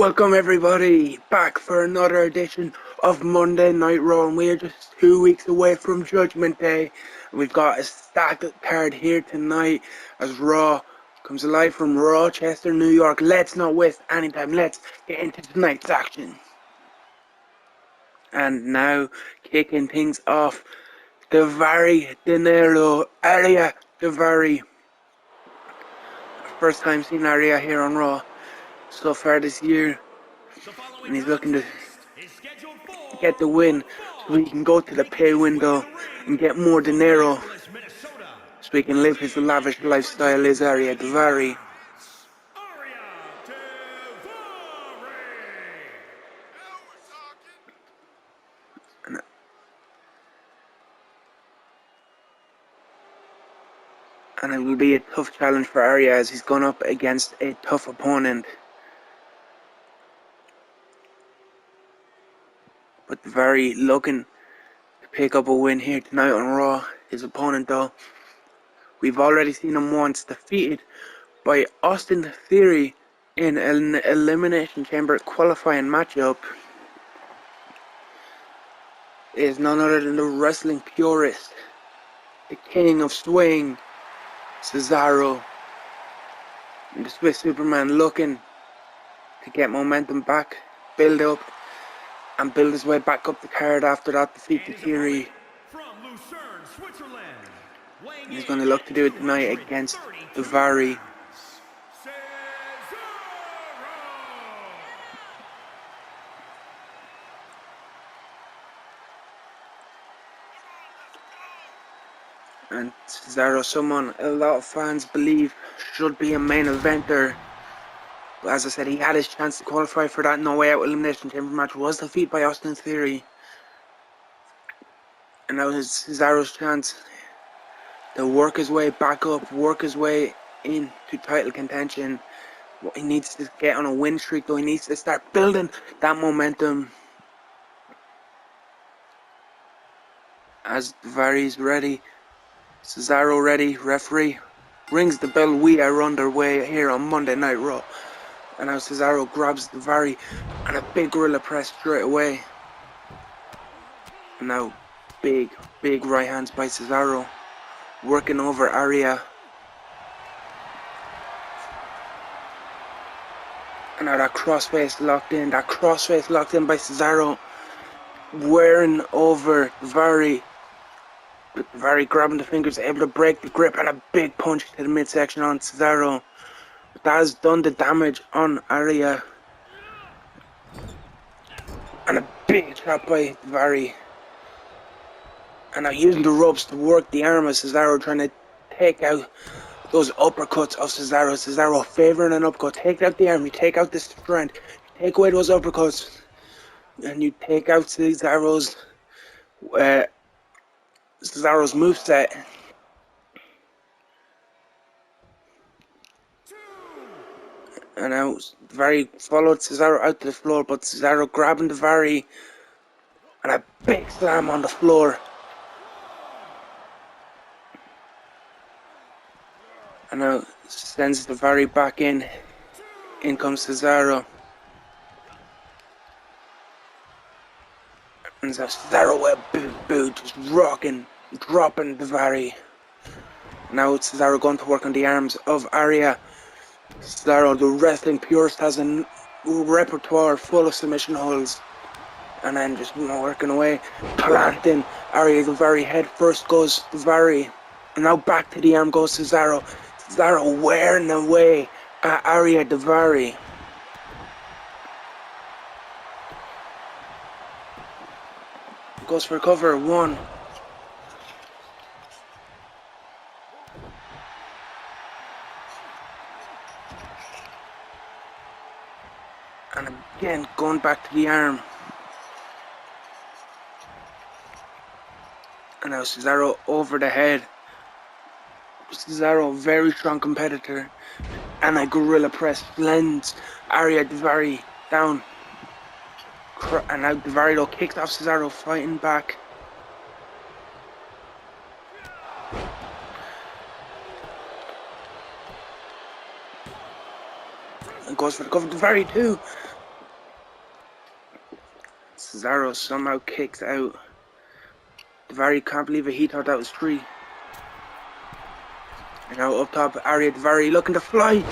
Welcome everybody back for another edition of Monday Night Raw, and we are just 2 weeks away from Judgment Day. And we've got a stacked card here tonight as Raw comes alive from Rochester, New York. Let's not waste any time. Let's get into tonight's action. And now, kicking things off, Daivari Dinero, Arya Daivari. First time seeing Arya here on Raw so far this year, and he's looking to get the win so he can go to the pay window and get more dinero so he can live his lavish lifestyle as Arya Daivari. And it will be a tough challenge for Arya as he's gone up against a tough opponent. But Daivari looking to pick up a win here tonight on Raw. His opponent, though, we've already seen him once defeated by Austin Theory in an Elimination Chamber qualifying matchup. It is none other than the wrestling purist, the king of swing, Cesaro. And the Swiss Superman looking to get momentum back, build up, and build his way back up the card after that defeat to Theory. And he's going to look to do it tonight against Daivari. And Cesaro, someone a lot of fans believe should be a main eventer. But as I said, he had his chance to qualify for that No Way Out Elimination Chamber match, was defeated by Austin Theory. And now is Cesaro's chance to work his way back up, work his way into title contention. He needs to get on a win streak, though. He needs to start building that momentum. As Daivari's ready, Cesaro ready, referee rings the bell. We are underway here on Monday Night Raw. And now Cesaro grabs Daivari and a big gorilla press straight away. And now big right hands by Cesaro, working over Arya. And now that crossface locked in by Cesaro, wearing over Daivari. But Daivari grabbing the fingers, able to break the grip, and a big punch to the midsection on Cesaro. But that has done the damage on Arya. And a big trap by Daivari. And now using the ropes to work the arm of Cesaro, trying to take out those uppercuts of Cesaro. Cesaro favouring an uppercut. Take out the arm, you take out the strength, you take away those uppercuts, and you take out Cesaro's moveset. And now Daivari followed Cesaro out to the floor, but Cesaro grabbing Daivari and a big slam on the floor. And now sends Daivari back in. In comes Cesaro. And Cesaro with a big boot, just rocking, dropping Daivari. Now Cesaro going to work on the arms of Arya. Cesaro, the wrestling purist, has a repertoire full of submission holds. And then just working away, planting Arya Daivari. Head first goes Daivari. And now back to the arm goes Cesaro. Cesaro wearing away at Arya Daivari. Goes for cover, 1. And again, going back to the arm. And now Cesaro over the head. Cesaro, very strong competitor. And a gorilla press blends Arya Daivari down. And now Daivari though kicks off Cesaro, fighting back. And goes for the cover. Daivari too. Cesaro somehow kicks out. Daivari can't believe it, he thought that was 3. And now up top, Arya Daivari looking to fly.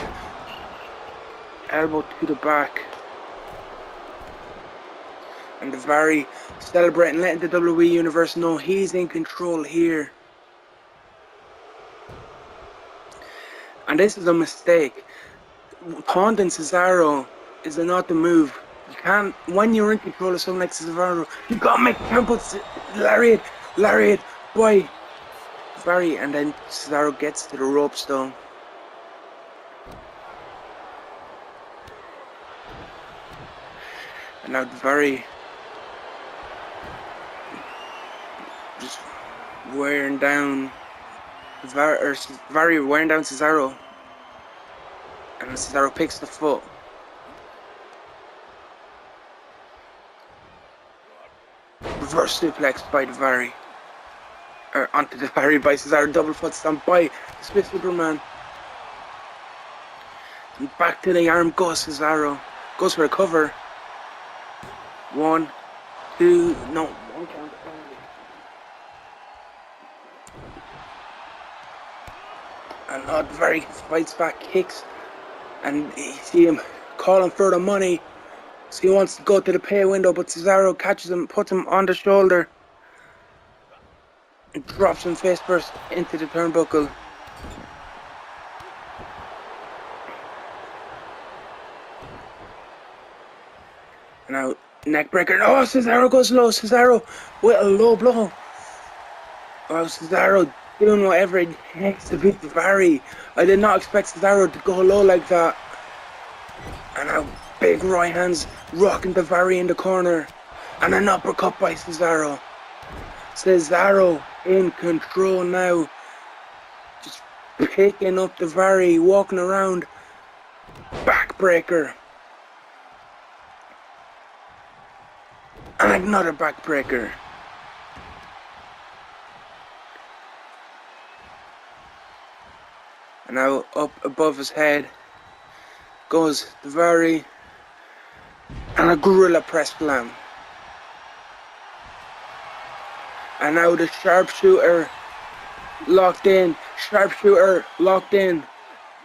Elbow to the back. And Daivari celebrating, letting the WWE Universe know he's in control here. And this is a mistake. Taunting Cesaro is not the move. You can't, when you're in control of someone like Cesaro, you gotta make tempos. Lariat, boy. Daivari, and then Cesaro gets to the ropes though. And now Daivari just wearing down Daivari wearing down Cesaro. And Cesaro picks the foot. Reverse suplex by Daivari. Or onto Daivari by Cesaro. Double foot stomp by the Swiss Superman. And back to the arm goes Cesaro. Goes for a cover. 1, 2, no, 1 count. And Daivari fights back, kicks. And you see him calling for the money. So he wants to go to the pay window, but Cesaro catches him, puts him on the shoulder. And drops him face first into the turnbuckle. And now, neckbreaker. Oh, Cesaro goes low. Cesaro with a low blow. Oh, Cesaro doing whatever it takes to beat Daivari. I did not expect Cesaro to go low like that. And now big right hands rocking Daivari in the corner. And an uppercut by Cesaro. Cesaro in control now. Just picking up Daivari, walking around. Backbreaker. And another backbreaker. And now up above his head goes Daivari and a gorilla press slam. And now the sharpshooter locked in.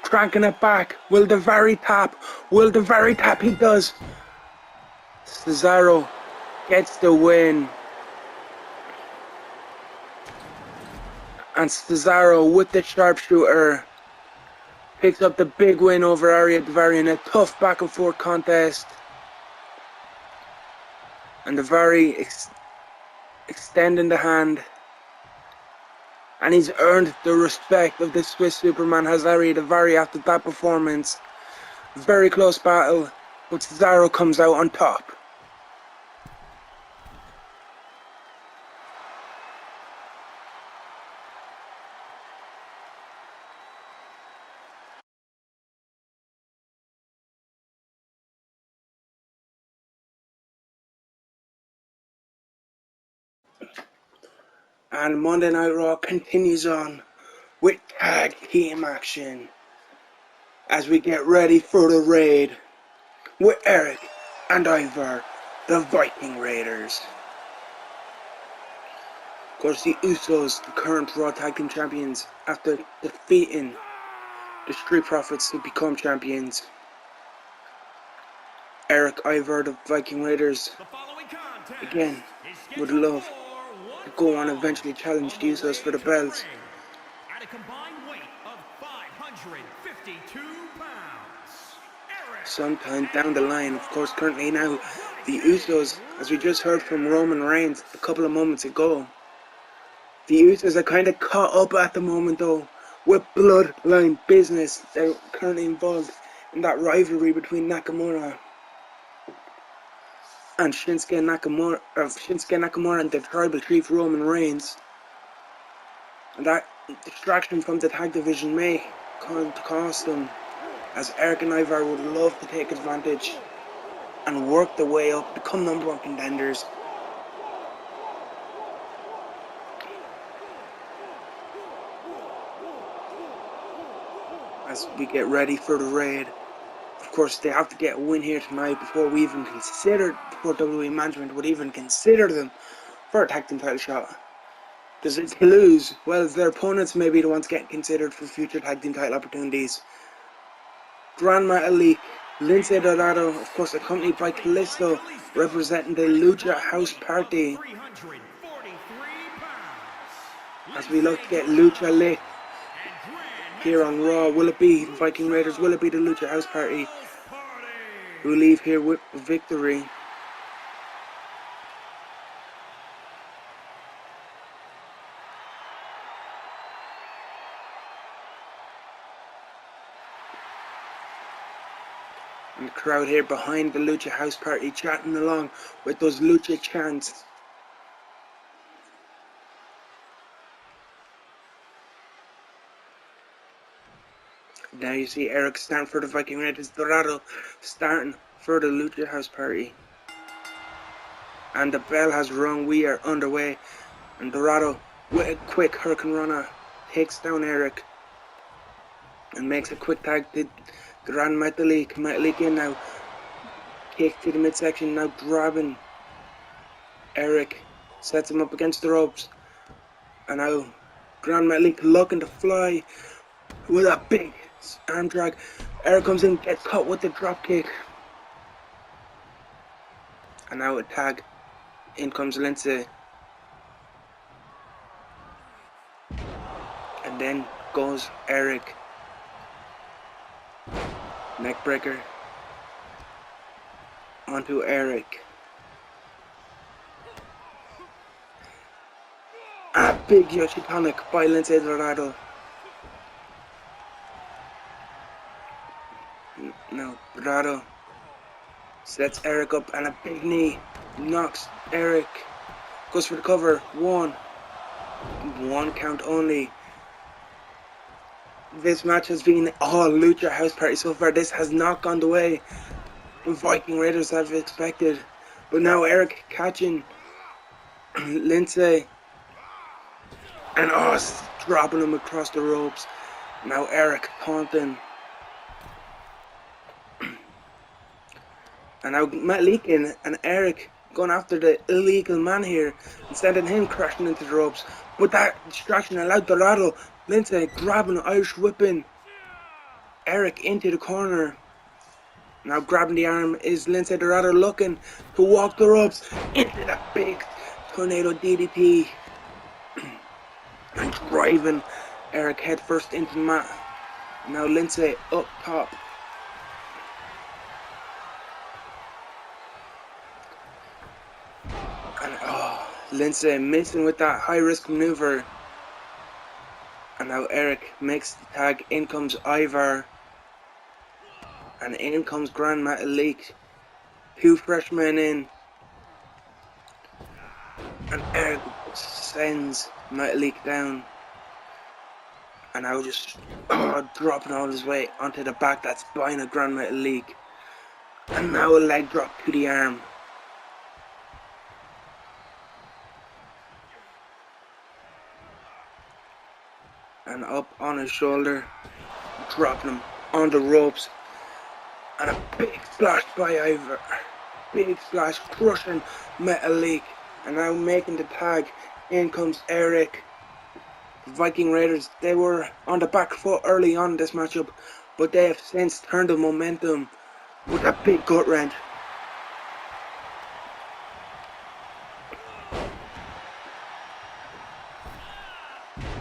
Cranking it back. Will Daivari tap? He does. Cesaro gets the win. And Cesaro with the sharpshooter picks up the big win over Arya Daivari in a tough back and forth contest. And Daivari extending the hand. And he's earned the respect of the Swiss Superman has Arya Daivari after that performance. Very close battle, but Cesaro comes out on top. And Monday Night Raw continues on with tag team action as we get ready for the raid with Eric and Ivar, the Viking Raiders. Of course, the Usos, the current Raw Tag Team Champions, after defeating the Street Profits to become champions. Eric, Ivar, the Viking Raiders, again, would love to go on and eventually challenge the Usos for the belts. At a combined weight of 552 pounds. Sometime down the line, of course, currently now, the Usos, as we just heard from Roman Reigns a couple of moments ago, the Usos are kind of caught up at the moment though, with bloodline business. They're currently involved in that rivalry between Nakamura and Shinsuke Nakamura and the tribal chief Roman Reigns. And that distraction from the tag division may cost them, as Eric and Ivar would love to take advantage and work their way up, become #1 contenders. As we get ready for the raid. Of course, they have to get a win here tonight before WWE management would even consider them for a tag team title shot. Because if they lose, well, their opponents may be the ones getting considered for future tag team title opportunities. Grand Metalik, Lince Dorado, of course, accompanied by Kalisto, representing the Lucha House Party. As we look to get Lucha lit here on Raw, will it be the Viking Raiders? Will it be the Lucha House Party who leave here with victory? And the crowd here behind the Lucha House Party chatting along with those Lucha chants. Now you see Eric starting for the Viking Raiders, Dorado starting for the Lucha House Party. And the bell has rung, we are underway. And Dorado, with a quick Hurricane Runner, takes down Eric. And makes a quick tag to Grand Metalik. Metalik in now. Kick to the midsection, now grabbing Eric. Sets him up against the ropes. And now Grand Metalik looking to fly with a big arm drag. Eric comes in, gets caught with the drop kick. And now a tag. In comes Lince. And then goes Eric. Neckbreaker onto Eric. A big Yoshitonic by Lince Dorado. Now Dorado sets Eric up and a big knee knocks Eric. Goes for the cover. One count only. This match has been all Lucha House Party so far. This has not gone the way the Viking Raiders have expected. But now Eric catching Lince and dropping him across the ropes. Now Eric taunting. And now Matt Leakin and Eric going after the illegal man here and sending him crashing into the ropes. But that distraction allowed Dorado, Lince grabbing, Irish whipping Eric into the corner. Now grabbing the arm is Lince Dorado, looking to walk the ropes into the big tornado DDT. And driving Eric headfirst into the mat. Now Lince up top. Lince missing with that high risk maneuver. And now Eric makes the tag. In comes Ivar. And in comes Grand Metalik. Two freshmen in. And Eric sends Metalik down. And now just dropping all his weight onto the back. That spine of Grand Metalik. And now a leg drop to the arm. And up on his shoulder, dropping him on the ropes. And a big splash by Ivar. Big splash, crushing Metalik. And now making the tag. In comes Eric. The Viking Raiders, they were on the back foot early on in this matchup, but they have since turned the momentum with a big gut wrench.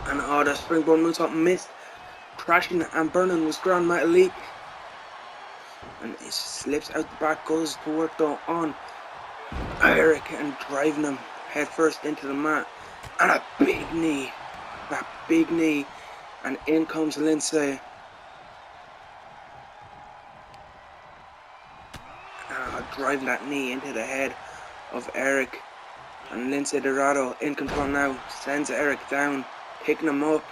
And the springboard moonsault missed. Crashing and burning was Grand Metalik. And it slips out the back, goes to work though on Eric and driving him head first into the mat. And a big knee. That big knee. And in comes Lince. Driving that knee into the head of Eric. And Lince Dorado in control now. Sends Eric down. Picking him up.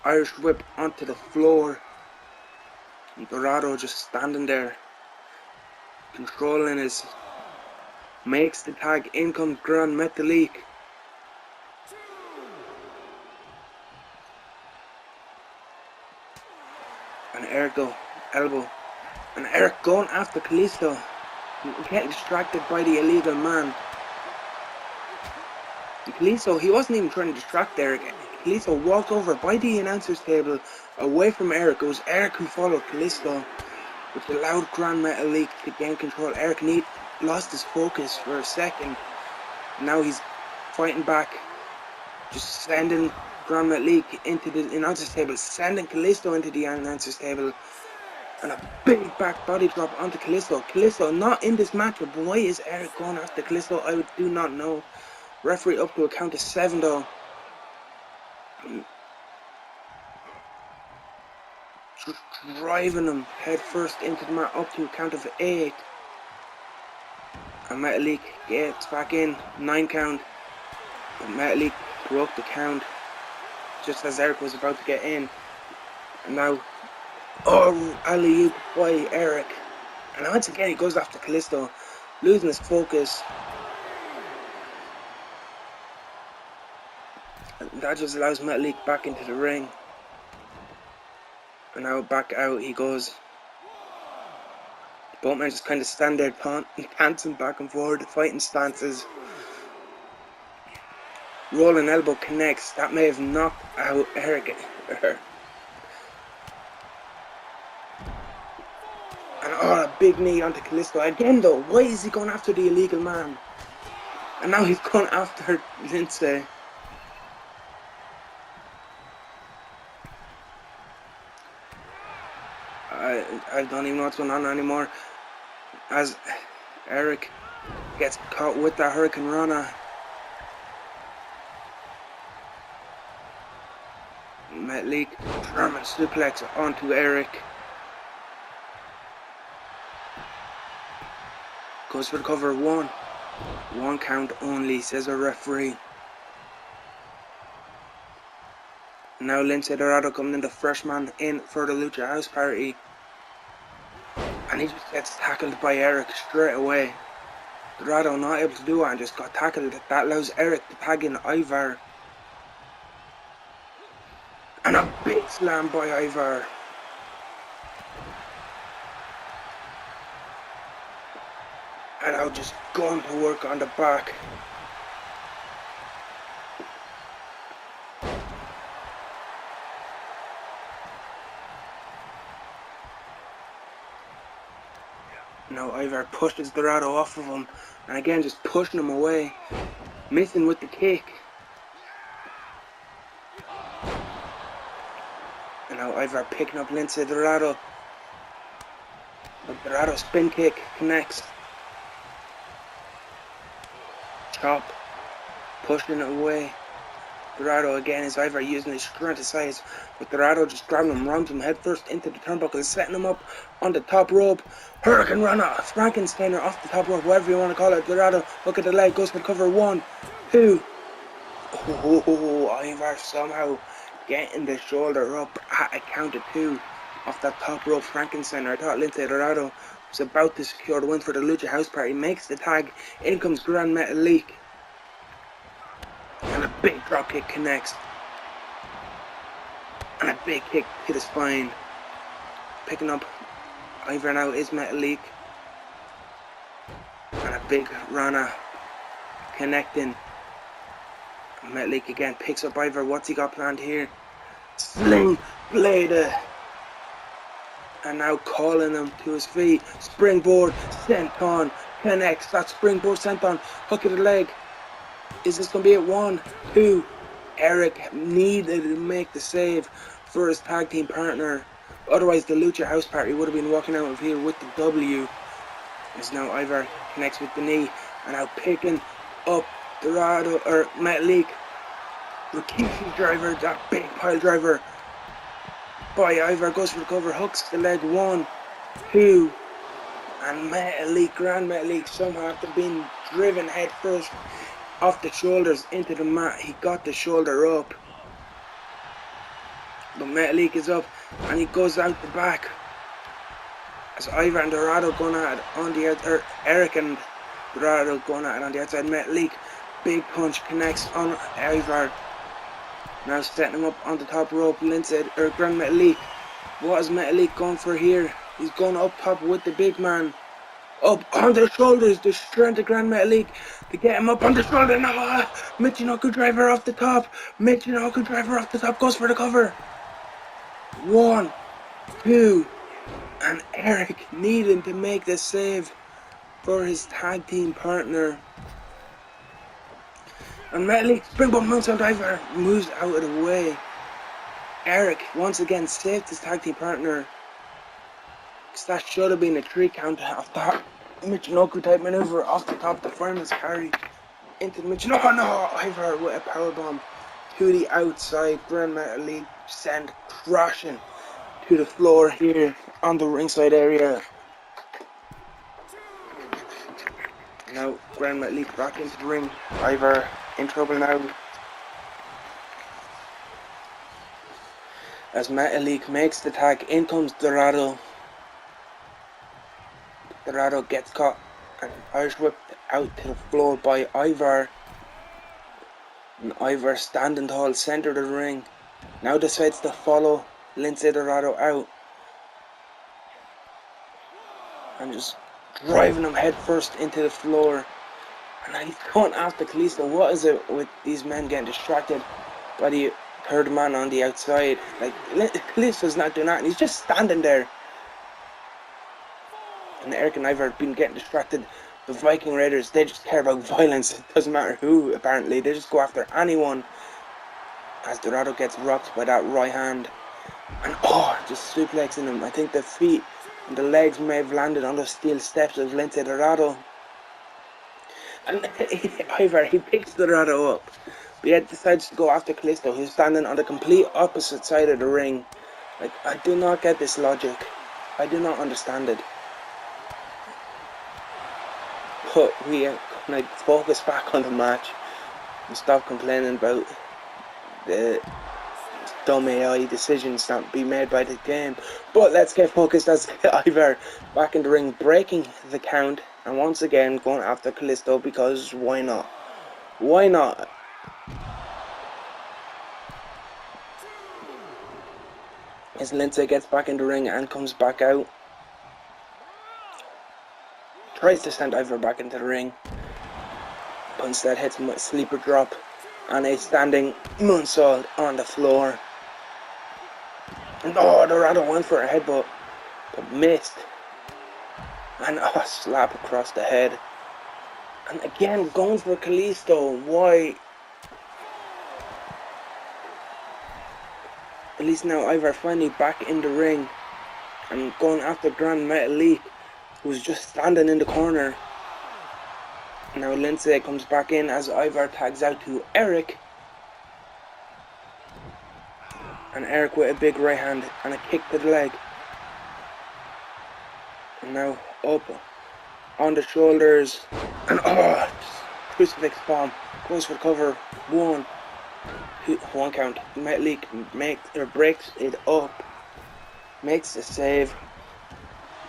Irish whip onto the floor. And Dorado just standing there. Controlling his. Makes the tag. In comes Grand Metalik. Eric go. Elbow. And Eric going after Kalisto. Getting distracted by the illegal man. Kalisto, he wasn't even trying to distract Eric. Kalisto walked over by the announcer's table away from Eric. It was Eric who followed Kalisto, which allowed Grand Metalik to gain control. Eric lost his focus for a second. Now he's fighting back, just sending Grand Metalik into the announcer's table, sending Kalisto into the announcer's table, and a big back body drop onto Kalisto. Kalisto not in this matchup. Why is Eric going after Kalisto? I do not know. Referee up to a count of 7 though. Just driving him head first into the mat up to a count of 8. And Metalik gets back in, 9 count. But Metalik broke the count just as Eric was about to get in. And now, alley-oop by Eric. And once again he goes after Kalisto, losing his focus. And that just allows Metalik back into the ring. And now back out he goes. Both men just kind of stand there dancing back and forward, fighting stances. Rolling elbow connects. That may have knocked out Eric. And a big knee onto Kalisto. Again though, why is he going after the illegal man? And now he's going after Lindsay. I don't even know what's going on anymore. As Eric gets caught with the Hurricane Rana. Metalik German suplex onto Eric. Goes for the cover. 1. 1 count only, says a referee. Now Lindsay Dorado coming in, the freshman in for the Lucha House Party. And he just gets tackled by Eric straight away. Dorado not able to do it and just got tackled. That allows Eric to tag in Ivar. And a big slam by Ivar. And now just going to work on the back. Now Ivar pushes Dorado off of him, and again just pushing him away, missing with the kick. And now Ivar picking up Lindsay Dorado. But Dorado spin kick connects. Chop, pushing it away. Dorado again is Ivar using his strength of size, but Dorado just grabbing him, runs him head first into the turnbuckle, setting him up on the top rope. Hurricane Rana, Frankensteiner off the top rope, whatever you want to call it. Dorado, look at the leg, goes for the cover. 1, 2. Ivar somehow getting the shoulder up at a count of 2 off that top rope. Frankensteiner. I thought Lindsay Dorado was about to secure the win for the Lucha House Party. Makes the tag. In comes Grand Metalik. And a big drop kick connects. And a big kick to the spine. Picking up Ivar now is Metalik. And a big Rana connecting. Metalik again picks up Ivar. What's he got planned here? Sling blade. And now calling him to his feet. Springboard senton connects. That springboard senton. Hook of the leg. Is this going to be it? 1, 2. Eric needed to make the save for his tag team partner. Otherwise, the Lucha House Party would have been walking out of here with the W. As now Ivar connects with the knee. And now picking up Dorado, or Metalik. Rikishi driver, that big pile driver by Ivar, goes for the cover, hooks the leg. 1, 2. And Metalik, Grand Metalik, somehow after being driven head first off the shoulders into the mat, he got the shoulder up. But Metalik is up and he goes out the back. As Ivar and Dorado going at it on the outside, Eric and Dorado going at it on the outside. Metalik, big punch connects on Ivar. Now setting him up on the top rope. Lindsay, or Grand Metalik What is Metalik going for here? He's going up top with the big man. Up on the shoulders, the strength of Grand Metalik to get him up on the shoulder. No, Michinoku driver off the top. Michinoku driver off the top goes for the cover. 1, 2, and Eric needing to make the save for his tag team partner. And Metalik, springboard moonsault diver, moves out of the way. Eric once again saved his tag team partner. That should have been a 3 count off that Michinoku type maneuver off the top. The firmest carry into the Michinoku. No, Ivar with a powerbomb to the outside. Grand Metalik sent crashing to the floor here on the ringside area. Now Grand Metalik back into the ring. Ivar in trouble now, as Metalik makes the tag. In comes Dorado. Dorado gets caught and Irish whipped out to the floor by Ivar. And Ivar, standing tall, center of the ring, now decides to follow Lindsay Dorado out and just driving him head first into the floor. And he's going after Kalisto. What is it with these men getting distracted by the third man on the outside? Like, Kalisto's not doing that, and he's just standing there. And Eric and Ivar have been getting distracted. The Viking Raiders, they just care about violence. It doesn't matter who, apparently. They just go after anyone. As Dorado gets rocked by that right hand. And just suplexing him. I think the feet and the legs may have landed on the steel steps of Lindsay Dorado. And Ivar, he picks Dorado up. But yet decides to go after Kalisto, who's standing on the complete opposite side of the ring. Like, I do not get this logic. I do not understand it. But we can focus back on the match and stop complaining about the dumb AI decisions that be made by the game. But let's get focused as Ivar back in the ring, breaking the count, and once again going after Kalisto, because why not? Why not? As Lindsay gets back in the ring and comes back out. Tries to send Ivar back into the ring, but instead hits him with a sleeper drop and a standing moonsault on the floor. And Dorado went for a headbutt, but missed. And a slap across the head. And again, going for Kalisto. Why? At least now Ivar finally back in the ring and going after Grand Metalik, who's just standing in the corner. Now Lindsay comes back in as Ivar tags out to Eric. And Eric with a big right hand and a kick to the leg. And now up on the shoulders. And crucifix bomb. Goes for cover. 1, 2, 1 count. Metalik breaks it up. Makes the save.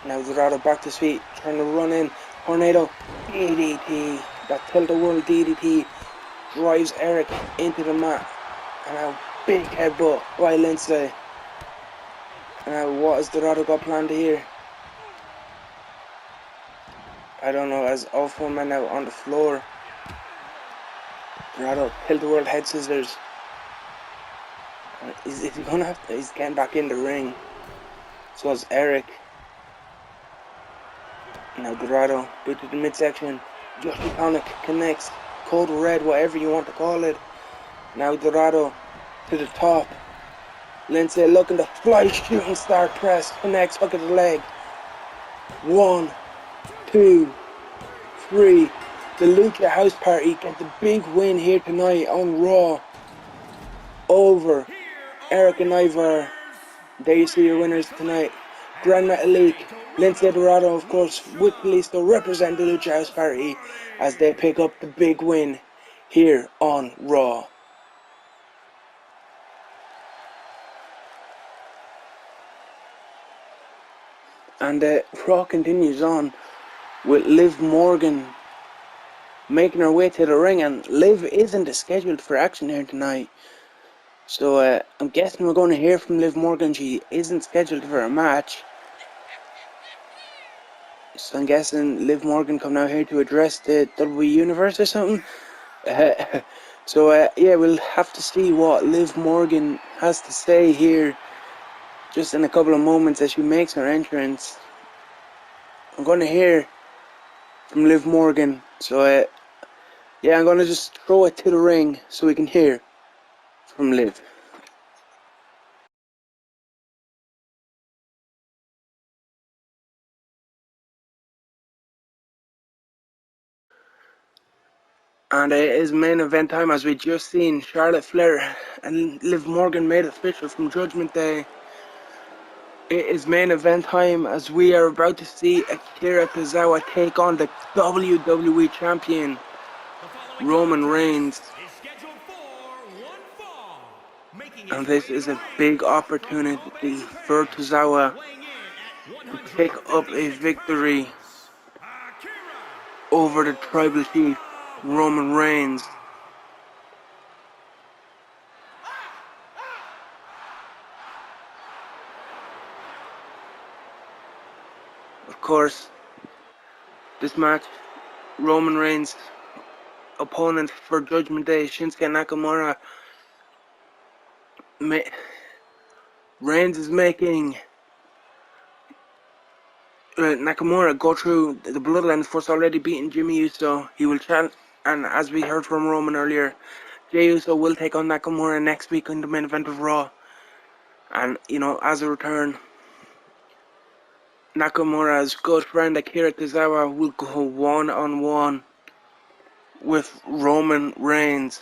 Now Dorado back to his feet, trying to run in. Tornado DDT. That tilt-a-whirl DDT drives Eric into the mat. And now big headbutt by Lindsay. And now what has Dorado got planned here? I don't know, as all 4 men now on the floor. Dorado tilt-a-whirl head scissors. Is he gonna have to, he's getting back in the ring. So is Eric. Now Dorado, boot to the midsection. Josh Tonic connects. Code red, whatever you want to call it. Now Dorado to the top. Lindsay looking to fly shooting star press. Connects, hook of the leg. 1, 2, 3. The Lucha House Party get the big win here tonight on Raw. Over Eric and Ivar. There you see your winners tonight. Grand Metalik, Lindsay Dorado, of course, with Kalisto represent the Lucha House Party as they pick up the big win here on Raw. And Raw continues on with Liv Morgan making her way to the ring, and Liv isn't scheduled for action here tonight. So I'm guessing we're going to hear from Liv Morgan. She isn't scheduled for a match. So I'm guessing Liv Morgan come out here to address the WWE Universe or something. Yeah, we'll have to see what Liv Morgan has to say here just in a couple of moments as she makes her entrance. I'm going to hear from Liv Morgan. So yeah, I'm going to just throw it to the ring so we can hear from Liv. And it is main event time, as we just seen Charlotte Flair and Liv Morgan made official from Judgment Day. It is main event time as we are about to see Akira Tozawa take on the WWE Champion Roman Reigns. And this is a big opportunity for Tozawa to pick up a victory over the Tribal Chief Roman Reigns. Of course, this match, Roman Reigns' opponent for Judgment Day, Shinsuke Nakamura. Reigns is making Nakamura go through the bloodlines first, already beating Jimmy Uso. He will challenge, and as we heard from Roman earlier, Jey Uso will take on Nakamura next week in the main event of Raw. And, you know, as a return, Nakamura's good friend Akira Tozawa will go one-on-one with Roman Reigns.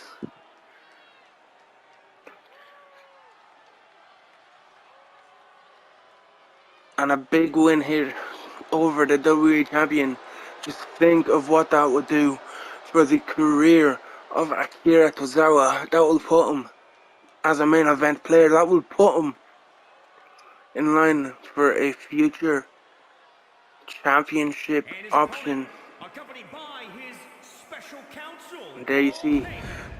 And a big win here over the WWE Champion. Just think of what that would do for the career of Akira Tozawa. That will put him as a main event player. That will put him in line for a future championship option. And there you see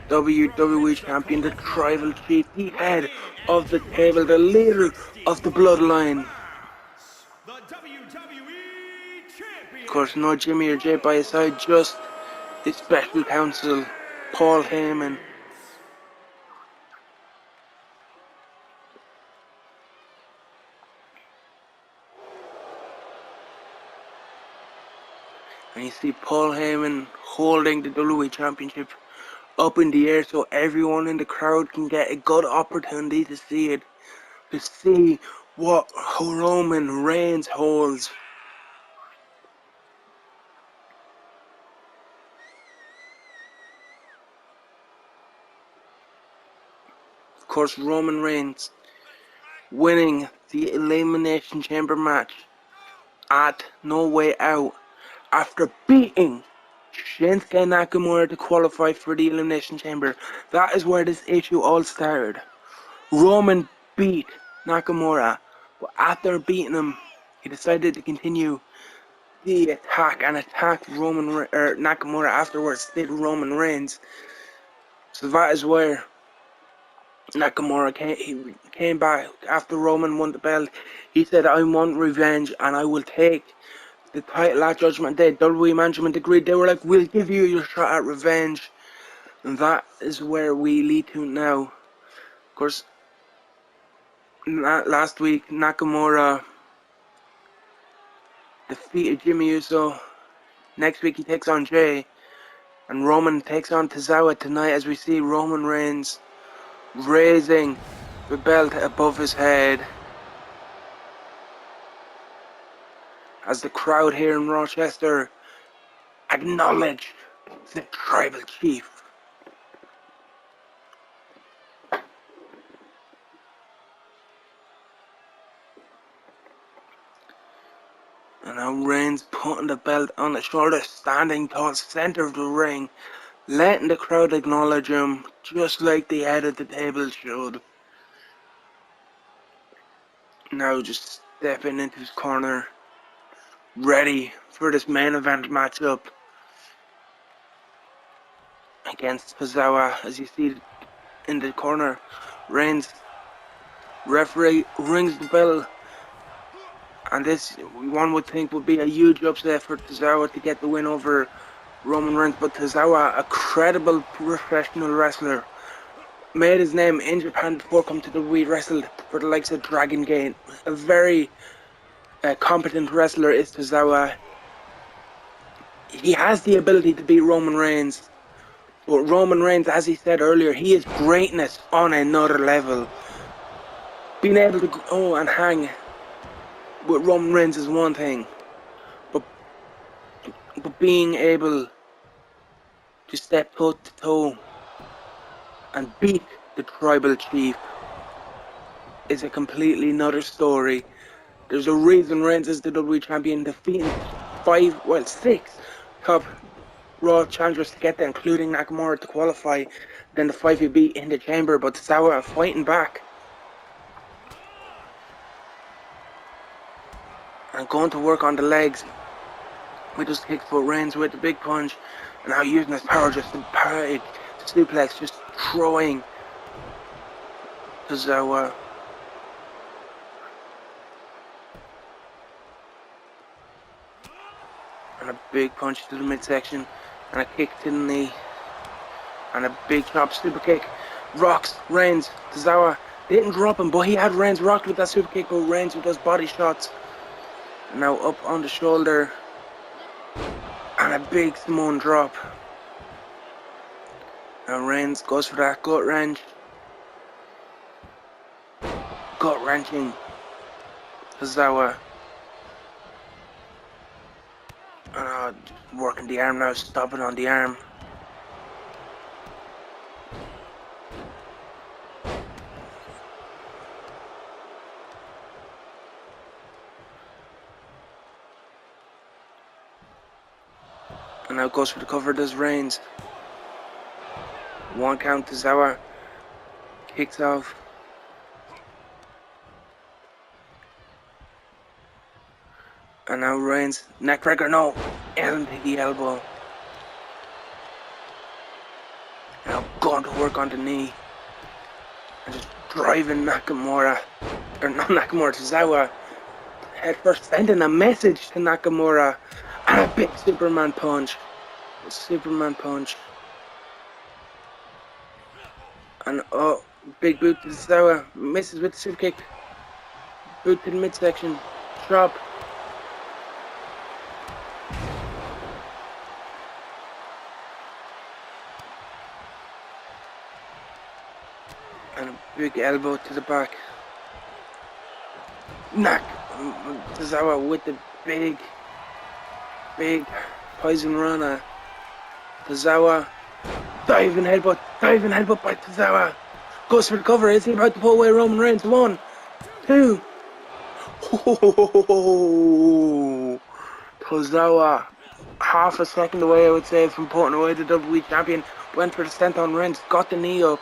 WWE Champion, the Tribal Chief, the head of the table, the leader of the bloodline. Of course, no Jimmy or Jay by his side, just his special counsel, Paul Heyman. And you see Paul Heyman holding the WWE Championship up in the air so everyone in the crowd can get a good opportunity to see it. To see what Roman Reigns holds. Of course, Roman Reigns winning the Elimination Chamber match at No Way Out after beating Shinsuke Nakamura to qualify for the Elimination Chamber. That is where this issue all started. Roman beat Nakamura, but after beating him, he decided to continue the attack and attacked Nakamura afterwards, did Roman Reigns. So that is where Nakamura came back after Roman won the belt. He said, I want revenge and I will take the title at Judgment Day. WWE management agreed. They were like, we'll give you your shot at revenge. And that is where we lead to now. Of course, last week Nakamura defeated Jimmy Uso. Next week he takes on Jay. And Roman takes on Tozawa tonight as we see Roman Reigns raising the belt above his head. As the crowd here in Rochester acknowledge the Tribal Chief. And now Reigns putting the belt on his shoulder, standing tall, center of the ring, letting the crowd acknowledge him, just like the head of the table should. Now just stepping into his corner, ready for this main event matchup against Tozawa. As you see in the corner, Reigns, referee rings the bell, and this one would think would be a huge upset for Tozawa to get the win over Roman Reigns, but Tozawa, a credible professional wrestler, made his name in Japan before coming to WWE, wrestled for the likes of Dragon Gate. A very competent wrestler is Tozawa. He has the ability to beat Roman Reigns, but Roman Reigns, as he said earlier, he is greatness on another level. Being able to go and hang with Roman Reigns is one thing, but being able to step toe to toe and beat the tribal chief is a completely another story. There's a reason Reigns is the WWE champion, defeating 6 top Raw challengers to get there, including Nakamura to qualify, then the 5 he beat in the chamber, but Tozawa fighting back and going to work on the legs with his kick foot. Reigns with the big punch, and now using his power just to parry, suplex, just throwing Tozawa. And a big punch to the midsection, and a kick to the knee, and a big chop, super kick, rocks Reigns. Tozawa didn't drop him, but he had Reigns rocked with that super kick, but Reigns with those body shots. And now up on the shoulder, and a big Samoan drop. Now Reigns goes for that gut wrench. Gut wrenching Tozawa. And working the arm now, stopping on the arm. And now goes for the cover, does Reigns. 1 count, Tozawa kicks off. And now Reigns, neckbreaker, no, into the elbow. Now going to work on the knee. And just driving Nakamura, or not Nakamura, Tozawa head first, sending a message to Nakamura. And a big Superman punch. Superman punch. And big boot to Tozawa, misses with the super kick. Boot to the midsection. Drop. And a big elbow to the back. Tozawa with the big poison rana. Tozawa diving headbutt by Tozawa. Goes for the cover. Is he about to pull away Roman Reigns? 1, 2. Oh, Tozawa, half a second away, I would say, from putting away the WWE champion. Went for the stent on Reigns, got the knee up.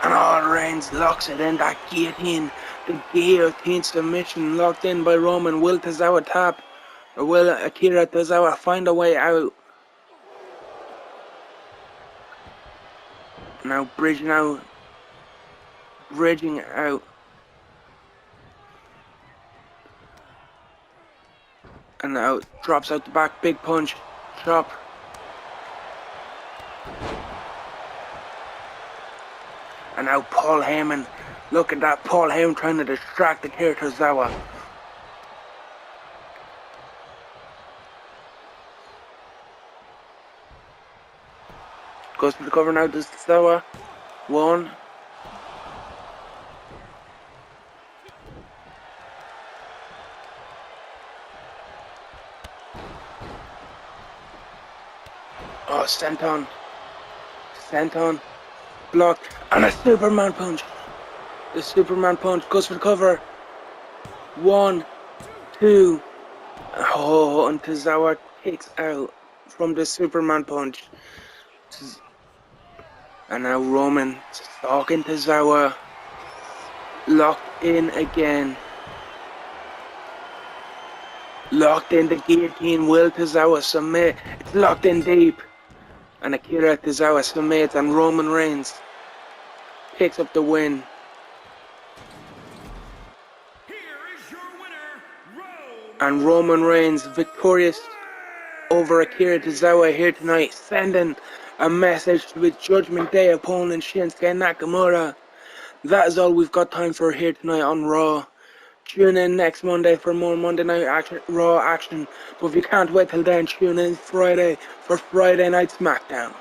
And Reigns locks it in, that guillotine. The guillotine submission locked in by Roman. Will Tozawa tap? Or will Akira Tozawa find a way out? Now bridging out. And now drops out the back, big punch, chop. And now Paul Heyman. Look at that, Paul Heyman trying to distract Akira Tozawa. Goes for the cover now, does Tozawa. 1. Oh, senton. Blocked. And a Superman punch. The Superman punch goes for the cover. 1, 2. Oh, and Tozawa kicks out from the Superman punch. And now Roman stalking Tozawa. Locked in again. Locked in the guillotine. Will Tozawa submit? It's locked in deep. And Akira Tozawa submits, and Roman Reigns picks up the win. Here is your winner, And Roman Reigns victorious over Akira Tozawa here tonight, sending a message to his Judgment Day opponent Shinsuke Nakamura. That is all we've got time for here tonight on Raw. Tune in next Monday for more Monday Night action, Raw action. But if you can't wait till then, tune in Friday for Friday Night SmackDown.